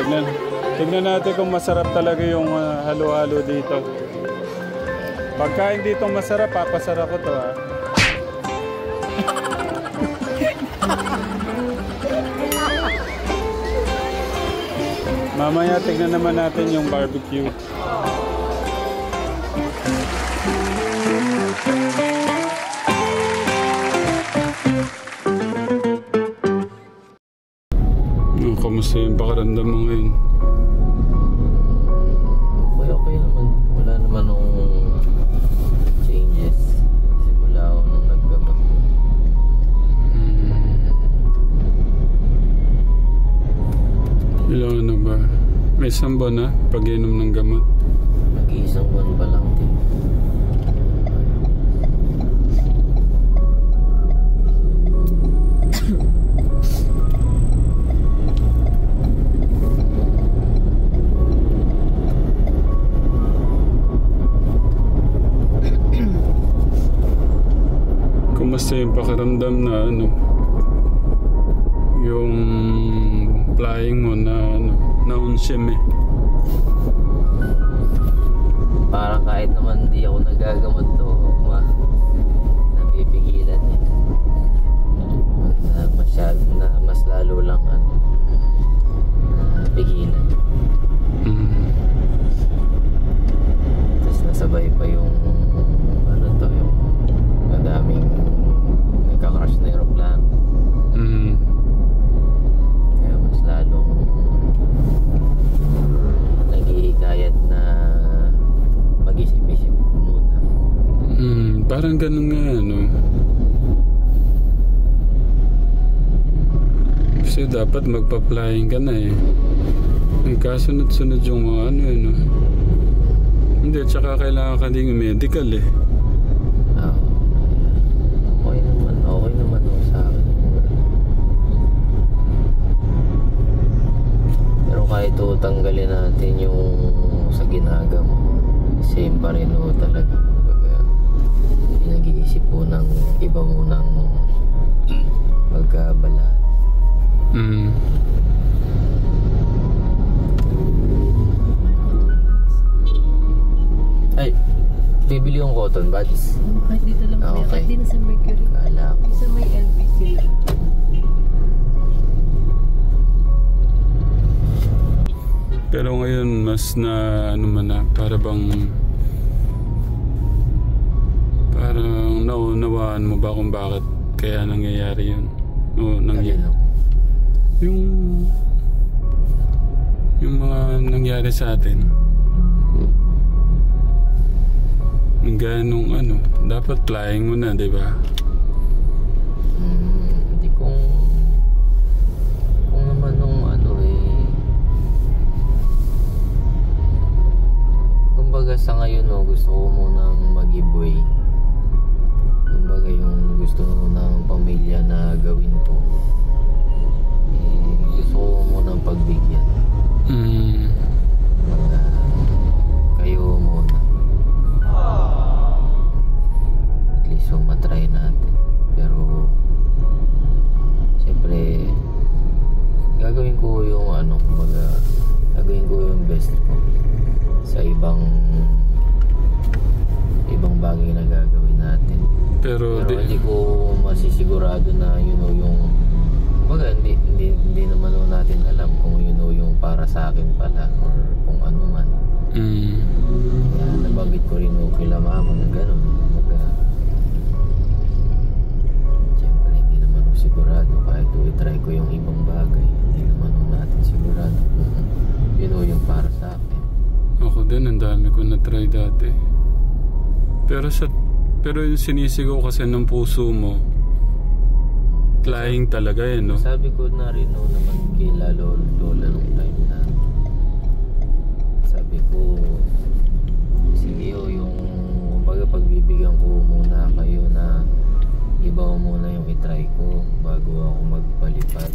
Tignan natin kung masarap talaga yung halo-halo dito. Pagkain dito masarap, papasarap ko to ha. Mamaya tignan naman natin yung barbecue. Kamusta yung pakiramdam mo ngayon? Okay naman. Wala naman nung changes. Simula ako nung naggamot. Ilang ano ba? May isang buwan na pag-inom ng gamot? Nag-iisang buwan pa lang din. Kumusta yung pakiramdam na ano? Yung flying mo na ano? Na-unsim eh. Parang kahit naman di ako nagagamot to, napipigilan eh. Masyado na mas lalo lang ano, napigilan. Tapos nasabay pa yung ano to, yung madaming nagka-crash na aeroplano. Kaya mas lalong naghihikayat na mag-isip-isip muna. Parang ganun nga ano. Kasi dapat magpa-flying ka na eh. Nagkasunod-sunod yung mga ano eh no. Hindi, tsaka kailangan ka din medical eh. Okay naman ako sa akin. Pero kahit tanggalin natin yung sa ginagawa, same pa rin o talaga. Nag-iisip po ng iba munang pagkabala. Ay, bibili yung cotton buds. Kahit dito lang po. Okay. Kahit din sa Mercury. Kala ko. Sa may LBC. Pero ngayon mas na ano man na parang naunawaan mo ba kung bakit kaya nangyayari yun? O nangyayari? Yung mga nangyari sa atin. Yung ganong ano, dapat flying mo na, di ba? Hindi kung naman nung ano eh. Kumbaga sa ngayon no, gusto ko munang mag-giveaway. Kumbaga yung gusto ng pamilya na gawin ko. Gusto ko munang pagbigyan. Kumbaga kayo muna. At least so matry natin. Pero siyempre gagawin ko yung ano, kumbaga gagawin ko yung best ko sa ibang bagay na gagawin natin. Pero hindi ko masisigurado na you know yung kumbaga hindi naman natin alam kung you know yung para sa akin pala or kung ano man. Kaya nabanggit ko rin kila mama na gano'n. Siyempre hindi naman sigurado kahit i-try ko yung ibang bagay, hindi naman natin sigurado kung you know yung para sa akin. Ako din, ang dami ko na-try dati. Pero yung sinisigaw kasi ng puso mo, flying talaga eh, no? Sabi ko na rin naman kila lola nung time na sabi ko, sige yung kumbaga pagbibigyan ko muna kayo na iba muna yung itry ko bago ako magpalipad.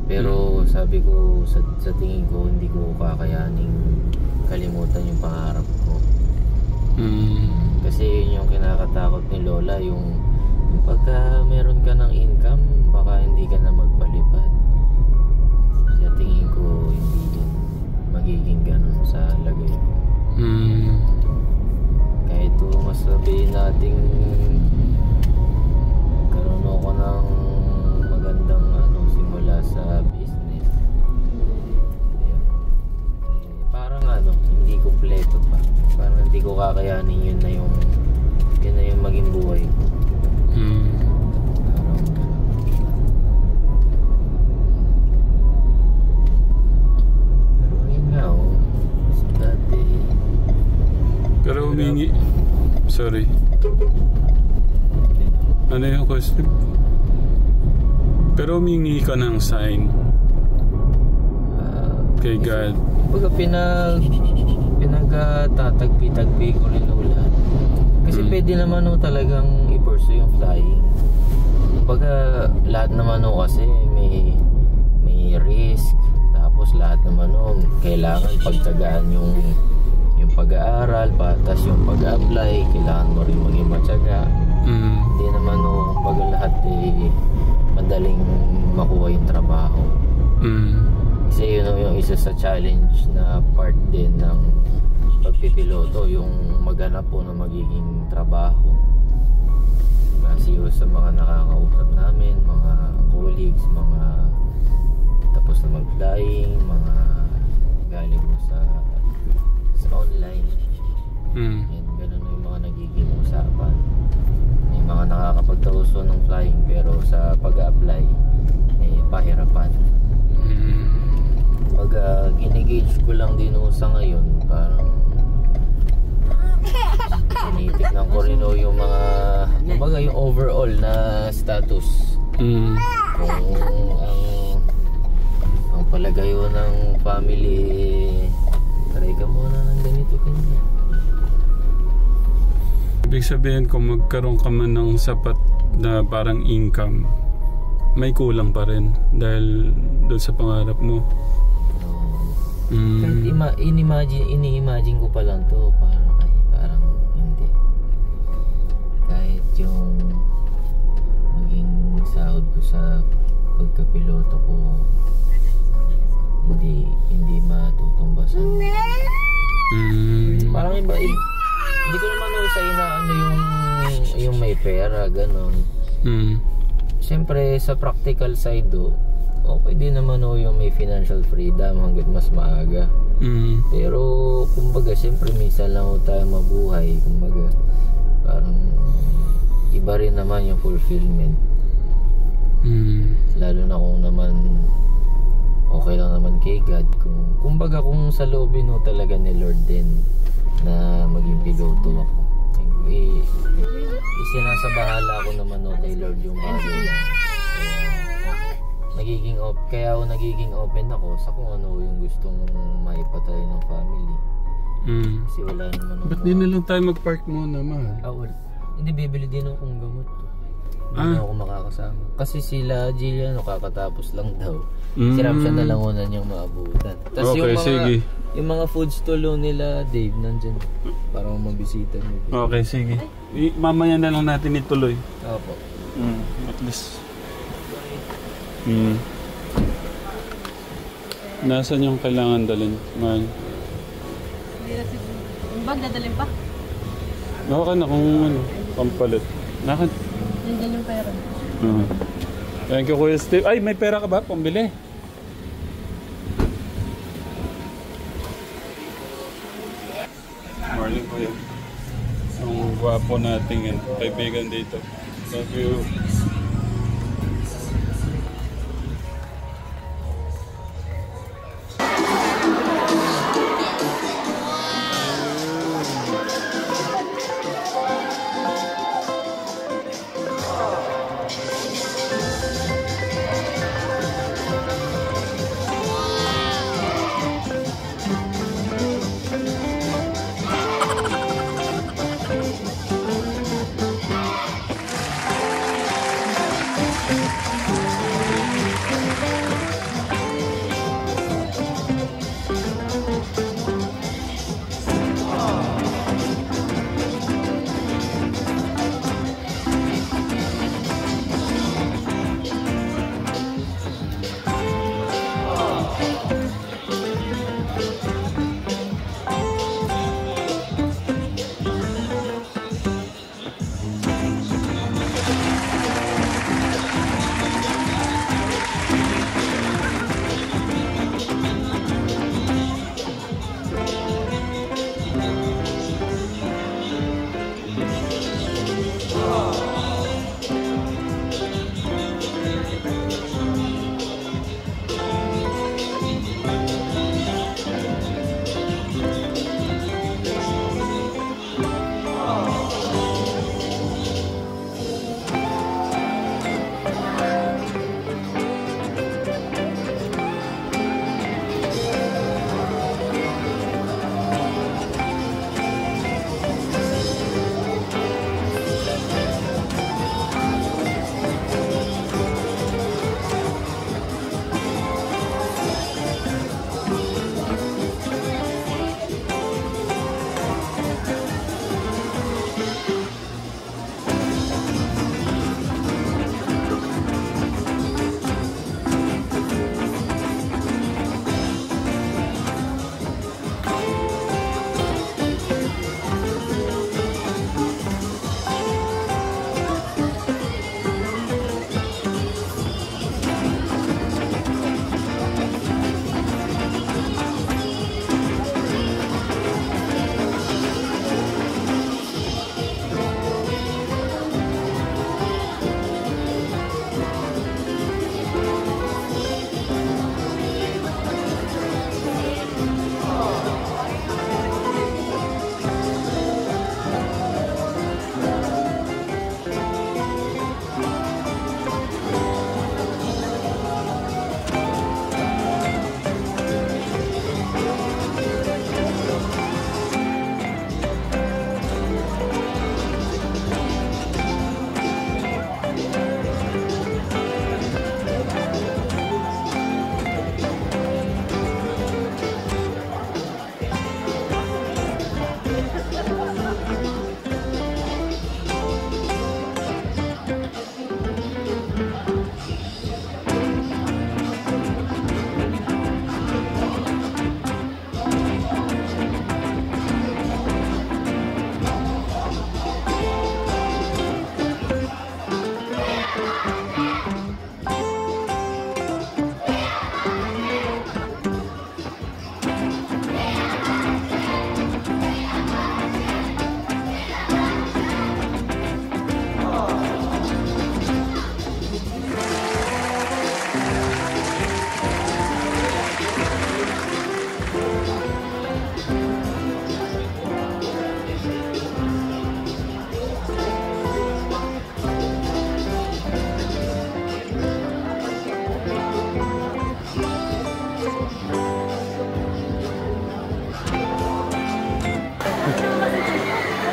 Pero sabi ko sa tingin ko hindi ko kakayaning kalimutan yung pangarap ko. Kasi yun yung kinakatakot ni lola, yung pagka meron ka ng income baka hindi ka na magpalipad. Sa tingin ko hindi yun ating karoon ako ng magandang simula sa business. Ayun. Parang hindi kumpleto pa. Parang hindi ko kakayanin, yun na yung maging buhay ko. Pero yun nga dati. Pero humingi. Sorry. Ano yung question? Pero humingi ka ng sign kay God. Kumbaga pinagtatagpi-tagpi ko rin lahat. Kasi pwede naman talagang i-pursue yung flying. Kumbaga lahat naman kasi may risk. Tapos lahat naman kailangan pagtagaan yung pag-aaral, tapos yung pag-apply, kailangan mo rin maging matyaga. Hindi naman kumbaga lahat madaling makuha yung trabaho. Kasi yun yung isa sa challenge na part din ng pagpipiloto, yung maghanap po ng magiging trabaho. Kasi sa mga nakakausap namin, mga colleagues, mga tapos na mag-flying, mga galing mo sa online. And ganun yung mga nagiging usapan. May mga nakakapagtauso ng flying pero sa pag-apply pahirapan. Pag ginigage ko lang din sa ngayon, parang tinitignan ko rin yung mga kumbaga yung overall na status. Kung ang palagayo ng family, try ka muna ng ganito kanya. Ibig sabihin kung magkaroon ka man ng sapat na parang income, may kulang pa rin dahil doon sa pangarap mo. Kahit ini-imagine ko pa lang to, parang hindi. Kahit yung maging sahod ko sa pagkapiloto ko, hindi matutumbasan. Parang iba, hindi ko naman usay na yung may pera, ganon. Siyempre sa practical side okay din naman yung may financial freedom hanggat mas maaga. Pero kumbaga siyempre minsan lang tayo mabuhay, kumbaga parang iba rin naman yung fulfillment. Lalo na kung naman okay lang naman kay God, kumbaga kung sa loobin talaga ni Lord din na maging piloto ako, isinasabahala ko naman kay Lord yung bagay na kaya ako nagiging open ako sa kung ano yung gustong maipatry ng family. Kasi wala naman Ba't di na lang tayo mag-park muna, mahal? Hindi, bibili din akong gamot. Hindi ako makakasama. Kasi sila Jillian kakatapos lang daw. Si Ramshan na lang una niyang maabutan. Tapos sige. Yung mga food stall nila Dave nandyan para magbisita mo. Okay, sige. Mamaya na lang natin ituloy. Opo. At least. Nasaan yung kailangan dalhin, mahal? Hindi na siguro. Yung bag, dadalhin pa? Baka na kung pampalit. Nakad. Nandiyan yung pera. Thank you, Kuya Steve. Ay, may pera ka ba? Pambili. Morning, Kuya. Ang gwapo nating kaibigan dito. Thank you.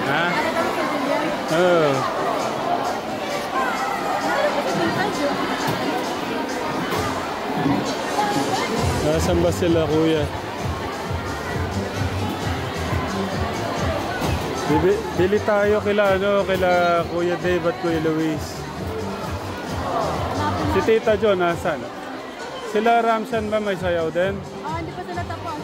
Ha? Oo. Nasaan ba sila, kuya? Bili tayo kila Kuya Dave at Kuya Luis. Si Tita Jo, nasaan? Sila Ramshan ba may sayaw din? Hindi pa sila tapos.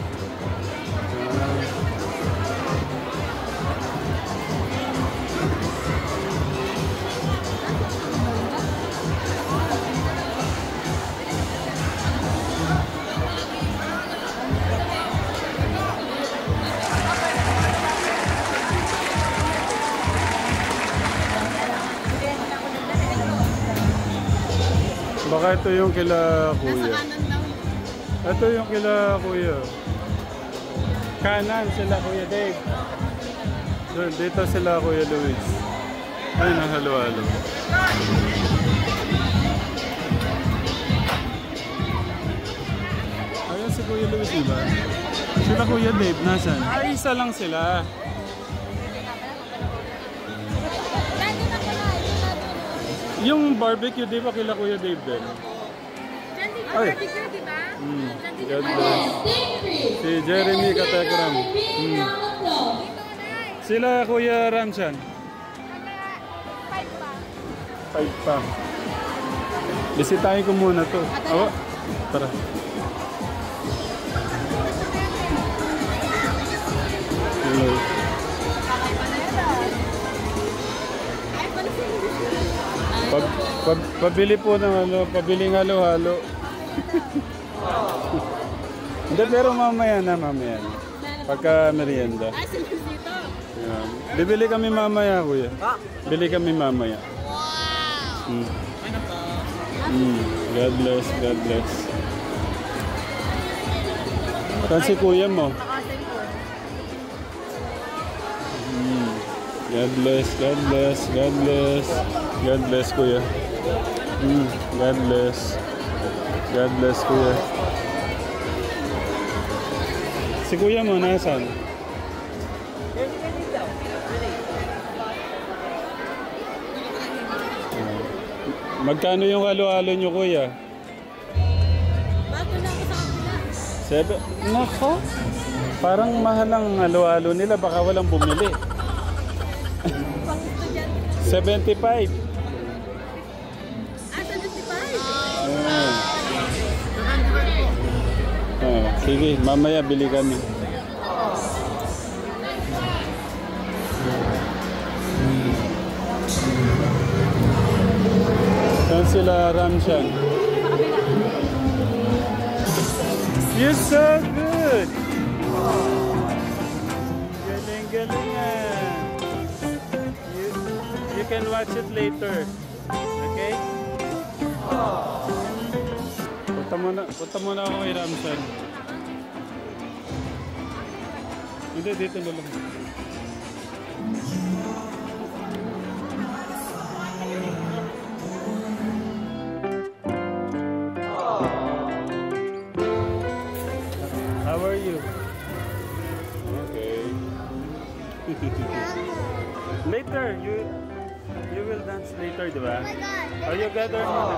Baka ito yung kila Kuya. Nasa kanan daw. Ito yung kila Kuya. Kanan sila Kuya Dave. Doon, dito sila Kuya Luis. Ay, nahalo-halo. Ayun si Kuya Luis, diba? Sila Kuya Dave, nasan? Ay, isa lang sila. Yung barbecue, di ba kila Kuya Dave din? Ay. God bless. Si Jeremy Katekram. Sila Kuya Ramshan. 5 pa. Bisitahin ko muna to. Oh, tara. Hello. Pabili po ng pabiling halo-halo. Hindi, pero mamaya na. Pagka merienda. Yeah. Bibili kami mamaya, kuya. Bili kami mamaya. Wow! God bless, God bless. Saan si kuya mo? God bless, God bless, God bless. God bless, kuya. God bless. God bless, kuya. Si kuya mo, nasaan? Magkano yung halo-halo nyo, kuya? Bago lang ako sa kapila. 7? Nako. Parang mahal ang halo-halo nila. Baka walang bumili. Pang estudyante. 75. 75? Sige, mamaya bili kami. Saan sila Ramshan? You're so good! Galing-galing You can watch it later. Okay? Punta muna ako kay Ramshan. Hindi, dito na lang. How are you? Okay. Later, you will dance later, di ba? Oh, you gather muna.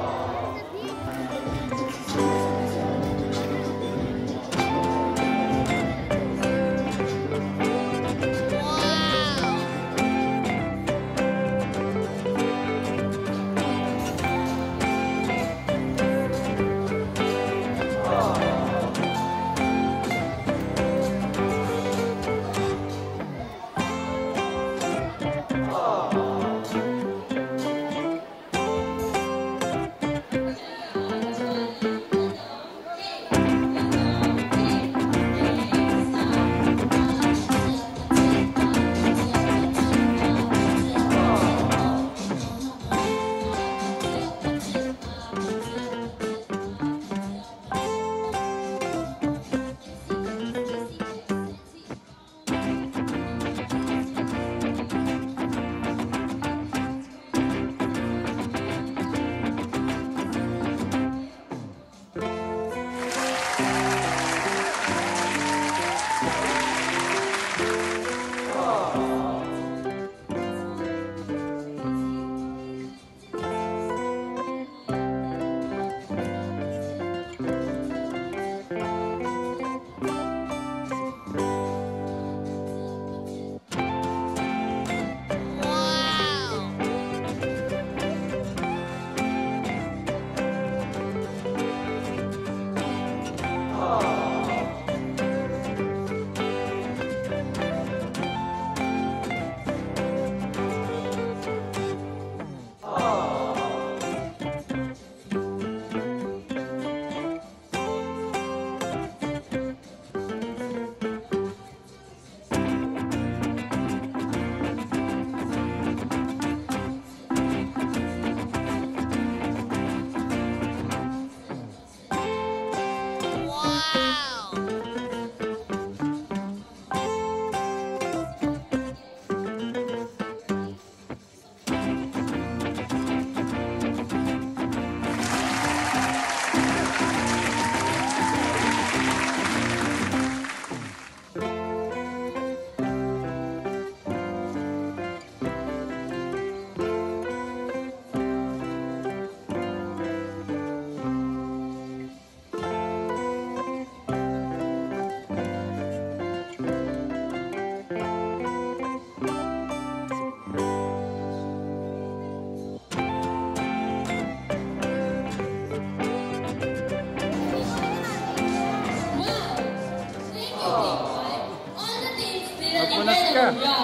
kuya.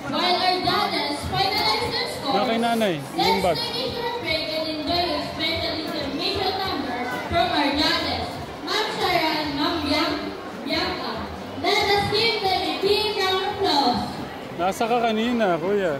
While our daughters finalize their scores, Kay nanay, yung let's bag. finish our break and enjoy the special intermission number from our daughters, Ma'am Sarah and Ma'am Bianca. Let us give them a big round of applause. Nasa ka kanina, kuya.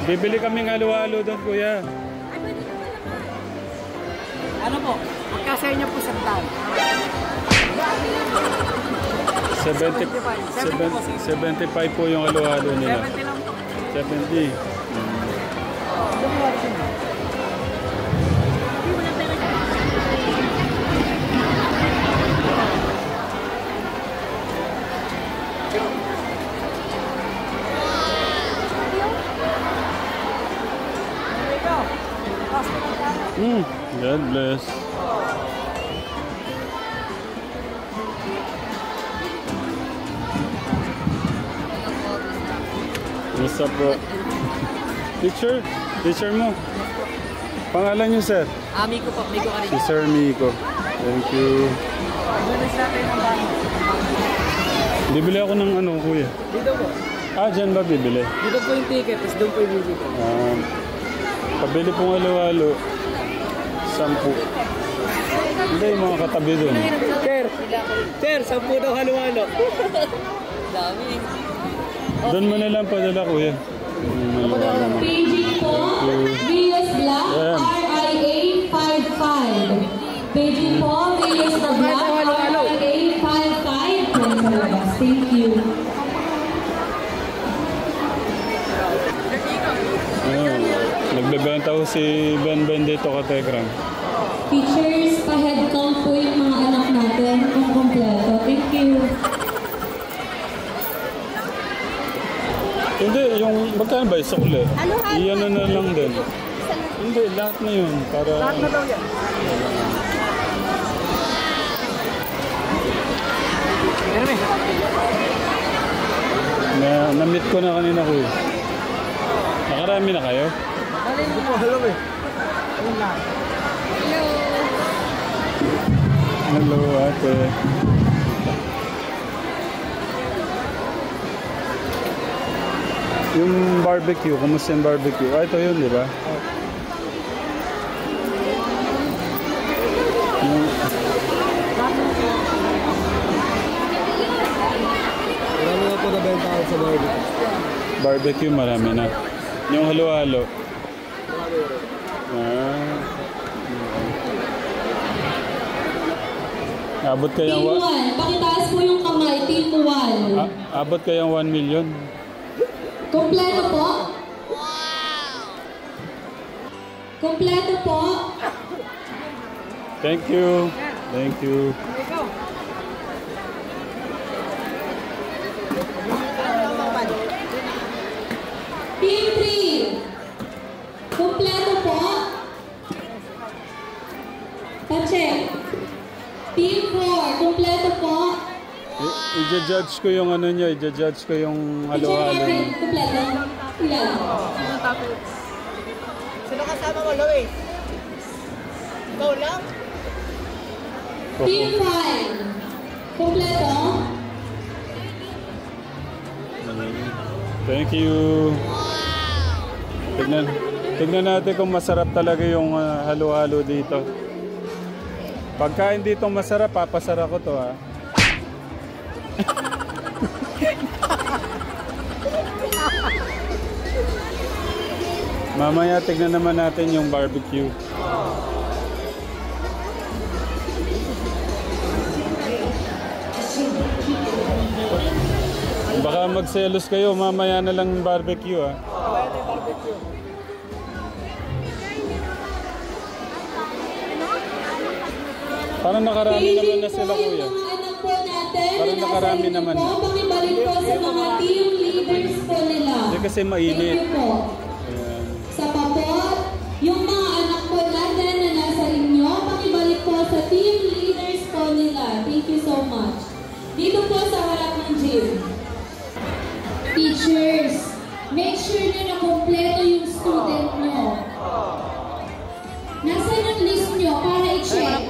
Bibili kaming halo-halo doon, kuya. Ano po? Magkasaya niyo po sa tao. 75 po yung halo-halo nila. 70 lang po. 70. God bless. What's up, bro? Teacher? Teacher mo? Pangalan niyo, sir? Miko po. Miko ka rin. Si Sir Miko. Thank you. Bilis natin ang bago. Bibili ako ng ano, kuya? Dito po. Dyan ba bibili? Dito po yung ticket, tapos doon po yung visit. Pabili pong halo-halo. 10. Hindi, yung mga katabi doon. Sir, 10 daw halo-halo. Dami. Doon mo na lang padala, kuya. Paging po, Rios Black, RIA 55. Paging po, Rios Black, RIA 55. Thank you. Nagbebenta ko si Ben dito ka Tegram. Teachers, pa-head count po yung mga anak natin kung kompleto. Thank you. Hindi, yung magkano ba? Sukle? Iyan na lang din. Hindi, lahat na yun. Para... Lahat na daw yan. Na-meet ko na kanina, kuya. Nakarami na kayo? Hindi po, hello eh. Hello, ate. Yung barbecue, kumusta yung barbecue? Ito yun, di ba? Marami na po nabenta ako sa barbecue. Barbecue, marami na. Yung halo-halo. Abot kayang... Team 1, pakitaas po yung kamay. Team 1. Abot kayang 1 million. Kompleto po? Kompleto po? Thank you. Thank you. Team 3. Kompleto po? Pa-check. Team 4. Kompleto po? I-judge ko yung ano nyo, i-judge ko yung I-check halo-halo. natin. Kompleto? Ilan? Sino kasama mo, Lois? Ikaw lang? Team 5. Kompleto? Thank you. Tignan natin kung masarap talaga yung halo-halo dito. Pagka hindi itong masarap, papasara ko to, ha. Mamaya tignan naman natin yung barbecue. Baka magselos kayo, mamaya na lang yung barbecue, ha. Parang nakarami naman na sila, kuya. Yung mga anak po natin, Parang nakarami naman na. Pakibalik po sa mga team leaders po nila. Hindi kasi mainit. Thank you po. Ayan. Sa papot, yung mga anak po natin na nasa inyo, pakibalik po sa team leaders po nila. Thank you so much. Dito po sa harap ng gym. Teachers, make sure na kumpleto yung student nyo. Nasaan ang list nyo para i-check?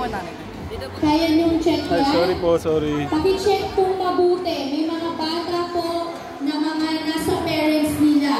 Kaya nyung check Ay, yan? sorry po, sorry. Paki-check kung mabuti. May mga bata po na mga nasa parents nila.